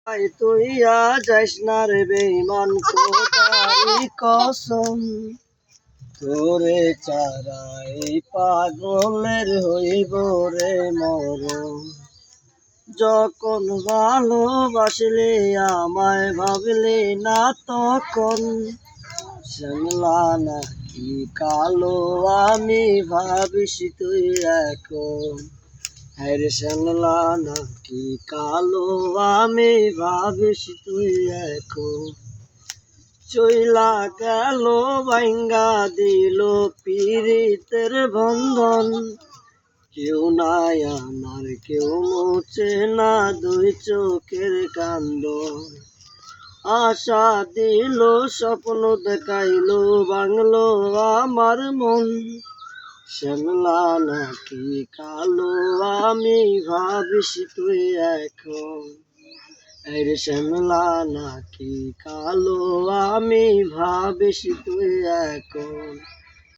তুই যাইস না রে বেঈমান খোদারি কসম, তোরে চারা এই পাগলের হইব রে মরণ। যখন ভালোবাসলে আমায় ভাবলে না তখন, শ্যামলা নাকি কালো আমি ভাবিস তুই এখন। হ্যারে শ্যামলা নাকি কালো আমি ভাবিস তুই এখন। চইলা গেল ভাঙ্গা দিল পীড়িতের বন্ধন, কেউ নাই আমার কেউ মুছে না দুই চোখের কান্দন। আশা দিল স্বপ্ন দেখাইলো ভাঙলো আমার মন, শ্যামলা নাকি কালো আমি ভাবিস তুই এখন। আরে শ্যামলা নাকি কালো আমি ভাবিস তুই এখন।